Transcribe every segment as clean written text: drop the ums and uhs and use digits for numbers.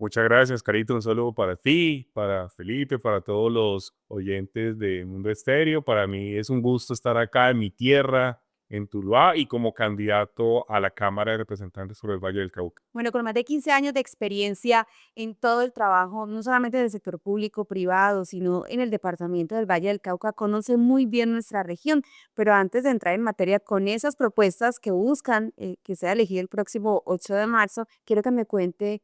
Muchas gracias, Carito. Un saludo para ti, para Felipe, para todos los oyentes de Mundo Estéreo. Para mí es un gusto estar acá en mi tierra, en Tuluá, y como candidato a la Cámara de Representantes por el Valle del Cauca. Bueno, con más de 15 años de experiencia en todo el trabajo, no solamente del sector público, privado, sino en el departamento del Valle del Cauca, conoce muy bien nuestra región. Pero antes de entrar en materia con esas propuestas que buscan que sea elegido el próximo 8 de marzo, quiero que me cuente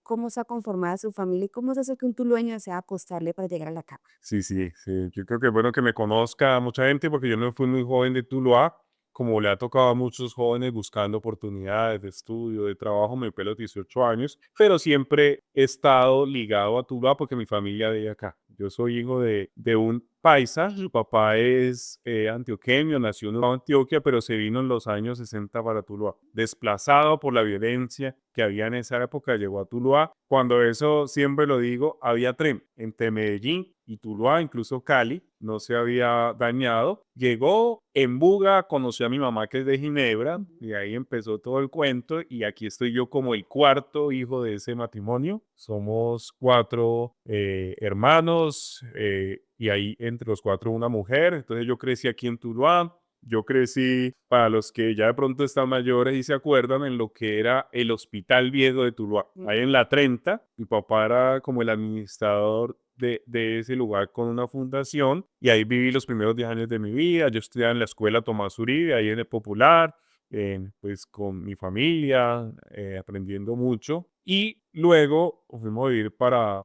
cómo está conformada su familia y cómo se hace que un tulueño desea apostarle para llegar a la Cámara. Sí, sí, sí. Yo creo que es bueno que me conozca mucha gente porque yo no fui muy joven de Tuluá, como le ha tocado a muchos jóvenes buscando oportunidades de estudio, de trabajo, me fui a los 18 años, pero siempre he estado ligado a Tuluá porque mi familia de acá. Yo soy hijo de un paisa, su papá es antioqueño, nació en Antioquia, pero se vino en los años 60 para Tuluá. Desplazado por la violencia que había en esa época, llegó a Tuluá. Cuando eso, siempre lo digo, había tren entre Medellín y Tuluá, incluso Cali, no se había dañado. Llegó en Buga, conoció a mi mamá que es de Ginebra, y ahí empezó todo el cuento, y aquí estoy yo como el cuarto hijo de ese matrimonio. Somos cuatro hermanos, y ahí entre los cuatro una mujer. Entonces yo crecí aquí en Tuluá. Yo crecí, para los que ya de pronto están mayores y se acuerdan, en lo que era el Hospital Viejo de Tuluá. Ahí en la 30, mi papá era como el administrador de ese lugar con una fundación, y ahí viví los primeros 10 años de mi vida. Yo estudiaba en la escuela Tomás Uribe, ahí en el Popular, pues con mi familia, aprendiendo mucho. Y luego fuimos a vivir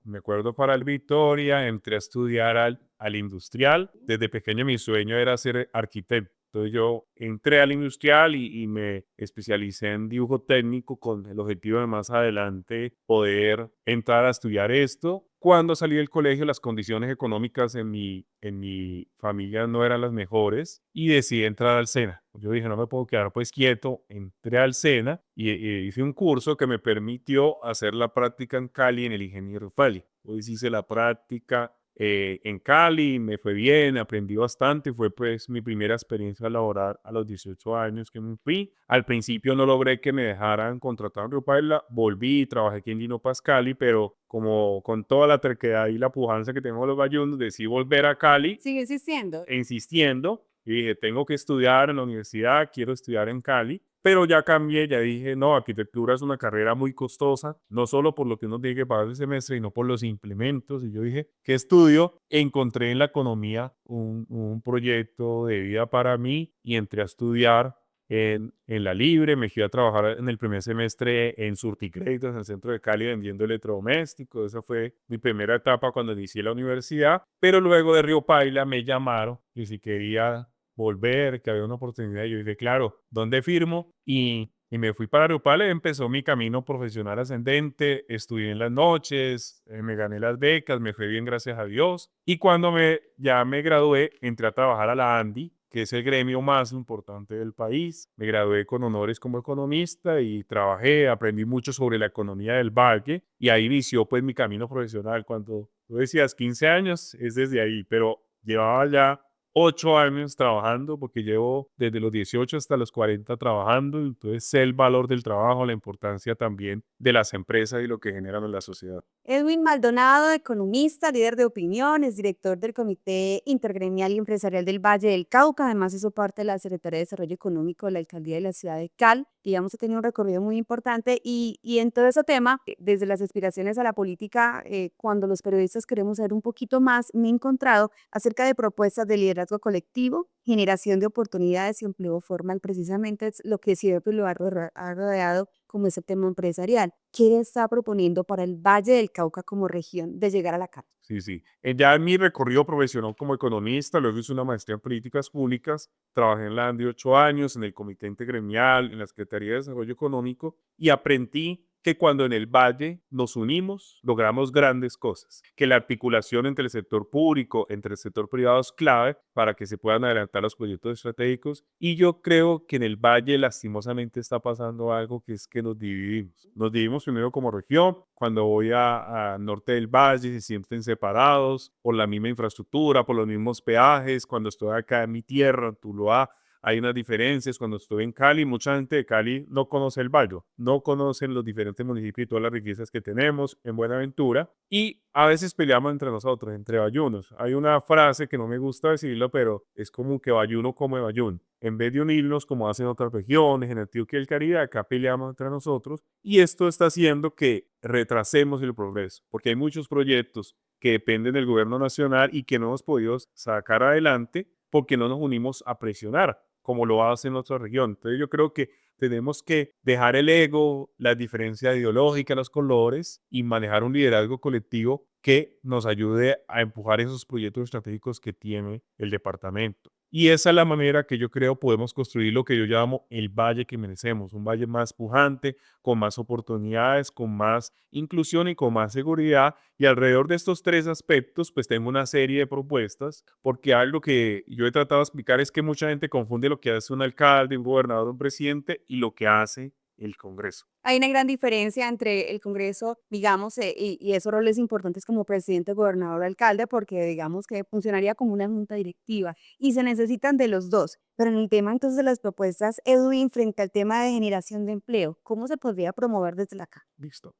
me acuerdo, para el Victoria. Entré a estudiar al industrial. Desde pequeño mi sueño era ser arquitecto. Entonces yo entré al industrial y me especialicé en dibujo técnico con el objetivo de más adelante poder entrar a estudiar esto. Cuando salí del colegio, las condiciones económicas en mi familia no eran las mejores y decidí entrar al SENA. Yo dije, no me puedo quedar pues quieto. Entré al SENA y hice un curso que me permitió hacer la práctica en Cali en el ingeniero Fali. Pues hice la práctica en Cali, me fue bien, aprendí bastante. Fue pues mi primera experiencia laboral a los 18 años que me fui. Al principio no logré que me dejaran contratar en Río Paila, volví y trabajé aquí en Lino Pascali, pero como con toda la terquedad y la pujanza que tengo los bayunos, decidí volver a Cali ¿Sigue insistiendo? insistiendo, y dije, tengo que estudiar en la universidad, quiero estudiar en Cali, pero ya cambié, ya dije, no, arquitectura es una carrera muy costosa, no solo por lo que uno tiene que pagar el semestre, sino por los implementos. Y yo dije, ¿qué estudio? Encontré en la economía un proyecto de vida para mí y entré a estudiar en la Libre. Me fui a trabajar en el primer semestre en Surticréditos, en el centro de Cali, vendiendo electrodomésticos. Esa fue mi primera etapa cuando inicié la universidad. Pero luego de Río Paila me llamaron que si quería volver, que había una oportunidad. Yo dije, claro, ¿dónde firmo? Y me fui para Río Paila. Empezó mi camino profesional ascendente. Estudié en las noches, me gané las becas, me fue bien, gracias a Dios. Y cuando ya me gradué, entré a trabajar a la ANDI, que es el gremio más importante del país. Me gradué con honores como economista y trabajé, aprendí mucho sobre la economía del valle, y ahí inició pues mi camino profesional. Cuando tú decías 15 años, es desde ahí, pero llevaba ya 8 años trabajando, porque llevo desde los 18 hasta los 40 trabajando. Entonces sé el valor del trabajo, la importancia también de las empresas y lo que generan en la sociedad. Edwin Maldonado, economista, líder de opiniones, director del Comité Intergremial y Empresarial del Valle del Cauca. Además, hizo parte de la Secretaría de Desarrollo Económico de la Alcaldía de la ciudad de Cal. Digamos, ha tenido un recorrido muy importante y en todo ese tema, desde las aspiraciones a la política, cuando los periodistas queremos saber un poquito más, me he encontrado acerca de propuestas de liderazgo colectivo, generación de oportunidades y empleo formal. Precisamente es lo que siempre lo ha rodeado como ese tema empresarial. ¿Qué está proponiendo para el Valle del Cauca como región de llegar a la CAP? Sí, sí. Ya en mi recorrido profesional como economista, luego hice una maestría en políticas públicas, trabajé en la ANDI 8 años, en el Comité Intergremial, en la Secretaría de Desarrollo Económico, y aprendí que cuando en el Valle nos unimos, logramos grandes cosas, que la articulación entre el sector público, entre el sector privado es clave para que se puedan adelantar los proyectos estratégicos. Y yo creo que en el Valle lastimosamente está pasando algo, que es que nos dividimos. Nos dividimos primero como región. Cuando voy a norte del Valle se sienten separados por la misma infraestructura, por los mismos peajes. Cuando estoy acá en mi tierra, en Tuluá, hay unas diferencias. Cuando estuve en Cali, mucha gente de Cali no conoce el Valle, no conocen los diferentes municipios y todas las riquezas que tenemos en Buenaventura, y a veces peleamos entre nosotros, entre bayunos. Hay una frase que no me gusta decirlo, pero es como que bayuno come bayún. En vez de unirnos como hacen otras regiones, en Antioquia y el Caribe, acá peleamos entre nosotros, y esto está haciendo que retrasemos el progreso, porque hay muchos proyectos que dependen del gobierno nacional y que no hemos podido sacar adelante porque no nos unimos a presionar, como lo hace en otra región. Entonces yo creo que tenemos que dejar el ego, la diferencia ideológica, los colores y manejar un liderazgo colectivo que nos ayude a empujar esos proyectos estratégicos que tiene el departamento. Y esa es la manera que yo creo podemos construir lo que yo llamo el valle que merecemos, un valle más pujante, con más oportunidades, con más inclusión y con más seguridad. Y alrededor de estos tres aspectos, pues tengo una serie de propuestas, porque algo que yo he tratado de explicar es que mucha gente confunde lo que hace un alcalde, un gobernador, un presidente y lo que hace el Congreso. Hay una gran diferencia entre el Congreso, digamos, y esos roles importantes como presidente, gobernador, alcalde, porque digamos que funcionaría como una junta directiva y se necesitan de los dos. Pero en el tema entonces de las propuestas, Edwin, frente al tema de generación de empleo, ¿cómo se podría promover desde la acá? Listo.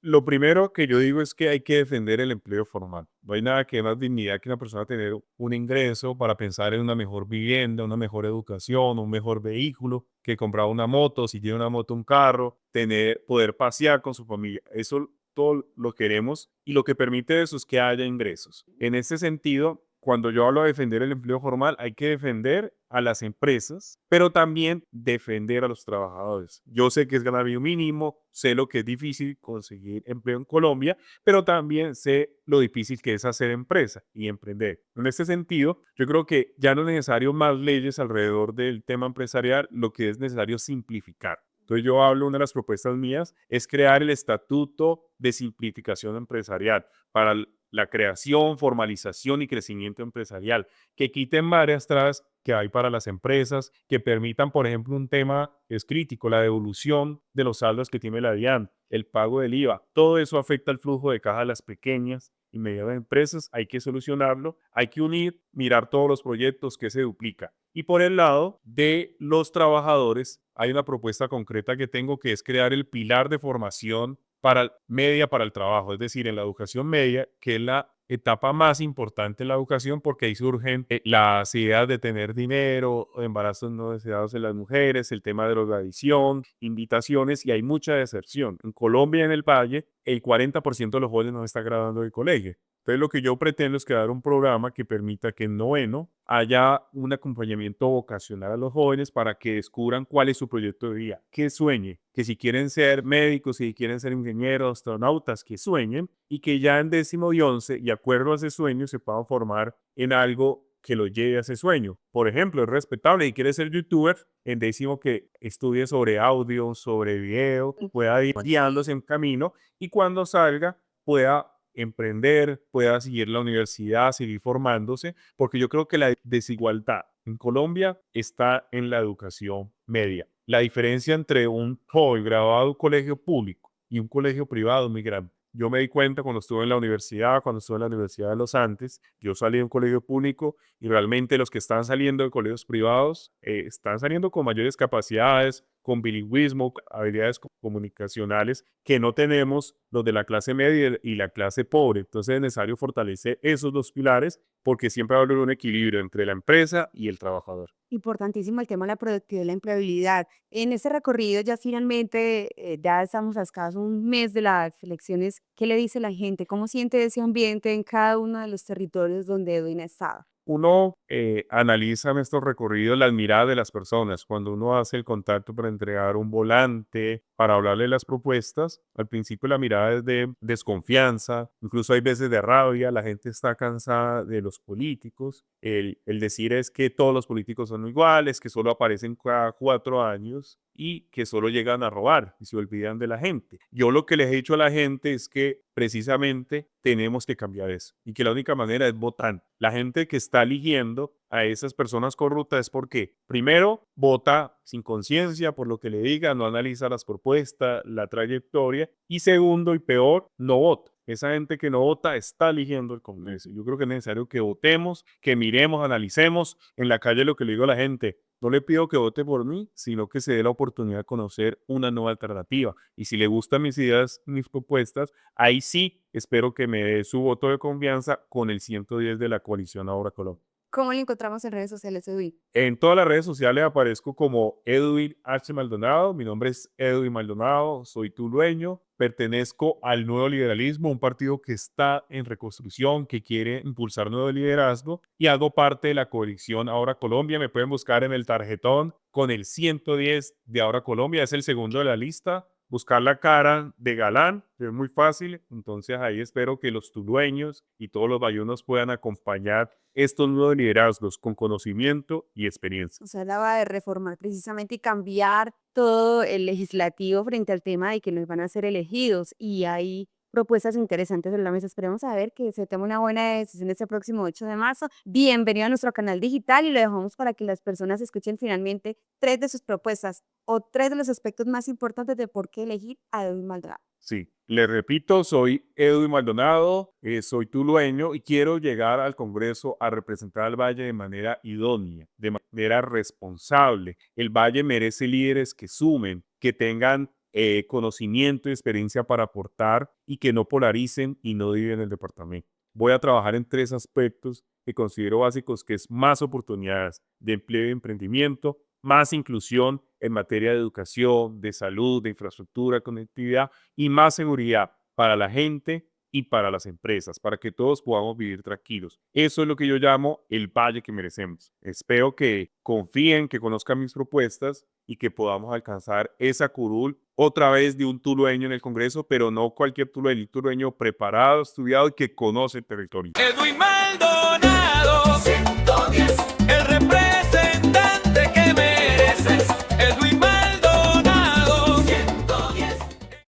Lo primero que yo digo es que hay que defender el empleo formal. No hay nada que dé más dignidad que una persona tener un ingreso para pensar en una mejor vivienda, una mejor educación, un mejor vehículo, que comprar una moto, si tiene una moto, un carro, tener, poder pasear con su familia. Eso todo lo queremos y lo que permite eso es que haya ingresos. En ese sentido, cuando yo hablo de defender el empleo formal, hay que defender a las empresas, pero también defender a los trabajadores. Yo sé que es salario mínimo, sé lo que es difícil conseguir empleo en Colombia, pero también sé lo difícil que es hacer empresa y emprender. En este sentido, yo creo que ya no es necesario más leyes alrededor del tema empresarial, lo que es necesario simplificar. Entonces yo hablo, una de las propuestas mías es crear el estatuto de simplificación empresarial para la creación, formalización y crecimiento empresarial, que quiten varias trabas que hay para las empresas, que permitan, por ejemplo, un tema que es crítico, la devolución de los saldos que tiene la DIAN, el pago del IVA. Todo eso afecta el flujo de caja de las pequeñas y medianas empresas. Hay que solucionarlo, hay que unir, mirar todos los proyectos que se duplica. Y por el lado de los trabajadores, hay una propuesta concreta que tengo, que es crear el pilar de formación media para el trabajo, es decir, en la educación media, que es la etapa más importante en la educación, porque ahí surgen las ideas de tener dinero, embarazos no deseados en las mujeres, el tema de drogadicción, invitaciones, y hay mucha deserción. En Colombia, en el Valle, el 40% de los jóvenes no está graduando del colegio. Entonces, lo que yo pretendo es crear un programa que permita que en noveno haya un acompañamiento vocacional a los jóvenes para que descubran cuál es su proyecto de vida, que sueñe, que si quieren ser médicos, si quieren ser ingenieros, astronautas, que sueñen, y que ya en décimo y once, y acuerdo a ese sueño, se puedan formar en algo que lo lleve a ese sueño. Por ejemplo, es respetable, si quiere ser youtuber, en décimo que estudie sobre audio, sobre video, pueda ir guiándose en camino, y cuando salga pueda emprender, pueda seguir la universidad, seguir formándose, porque yo creo que la desigualdad en Colombia está en la educación media. La diferencia entre un joven graduado de un colegio público y un colegio privado es muy grande. Yo me di cuenta cuando estuve en la universidad, cuando estuve en la Universidad de los Andes, yo salí de un colegio público y realmente los que están saliendo de colegios privados están saliendo con mayores capacidades, con bilingüismo, habilidades comunicacionales que no tenemos los de la clase media y la clase pobre. Entonces es necesario fortalecer esos dos pilares, porque siempre va a haber un equilibrio entre la empresa y el trabajador. Importantísimo el tema de la productividad y la empleabilidad. En ese recorrido ya finalmente, ya estamos a escaso un mes de las elecciones. ¿Qué le dice la gente? ¿Cómo siente ese ambiente en cada uno de los territorios donde Edwin ha estado? Uno analiza en estos recorridos las miradas de las personas. Cuando uno hace el contacto para entregar un volante, para hablarle de las propuestas, al principio la mirada es de desconfianza, incluso hay veces de rabia, la gente está cansada de los políticos. El decir es que todos los políticos son iguales, que solo aparecen cada 4 años y que solo llegan a robar y se olvidan de la gente. Yo lo que les he dicho a la gente es que precisamente tenemos que cambiar eso y que la única manera es votar. La gente que está eligiendo a esas personas corruptas es porque, primero, vota sin conciencia por lo que le diga, no analiza las propuestas, la trayectoria, y segundo y peor, no vota. Esa gente que no vota está eligiendo el Congreso. Yo creo que es necesario que votemos, que miremos, analicemos. En la calle lo que le digo a la gente, no le pido que vote por mí, sino que se dé la oportunidad de conocer una nueva alternativa. Y si le gustan mis ideas, mis propuestas, ahí sí espero que me dé su voto de confianza con el 110 de la coalición Ahora Colombia. ¿Cómo lo encontramos en redes sociales, Edwin? En todas las redes sociales aparezco como Edwin H. Maldonado. Mi nombre es Edwin Maldonado, soy tulueño, pertenezco al Nuevo Liberalismo, un partido que está en reconstrucción, que quiere impulsar nuevo liderazgo y hago parte de la coalición Ahora Colombia. Me pueden buscar en el tarjetón con el 110 de Ahora Colombia, es el segundo de la lista. Buscar la cara de Galán, que es muy fácil. Entonces ahí espero que los tulueños y todos los bayunos puedan acompañar estos nuevos liderazgos con conocimiento y experiencia. O sea, la va de reformar precisamente y cambiar todo el legislativo frente al tema de que nos van a ser elegidos. Y hay propuestas interesantes en la mesa. Esperemos a ver que se tome una buena decisión este próximo 8 de marzo. Bienvenido a nuestro canal digital y lo dejamos para que las personas escuchen finalmente 3 de sus propuestas o 3 de los aspectos más importantes de por qué elegir a Edwin Maldonado. Sí, le repito, soy Edwin Maldonado, soy tulueño y quiero llegar al Congreso a representar al Valle de manera idónea, de manera responsable. El Valle merece líderes que sumen, que tengan conocimiento y experiencia para aportar y que no polaricen y no dividen el departamento. Voy a trabajar en 3 aspectos que considero básicos, que es más oportunidades de empleo y emprendimiento, más inclusión en materia de educación, de salud, de infraestructura, conectividad y más seguridad para la gente y para las empresas, para que todos podamos vivir tranquilos. Eso es lo que yo llamo el valle que merecemos. Espero que confíen, que conozcan mis propuestas y que podamos alcanzar esa curul otra vez de un tulueño en el Congreso, pero no cualquier tulueño, un tulueño preparado, estudiado y que conoce el territorio. Edwin Maldonado.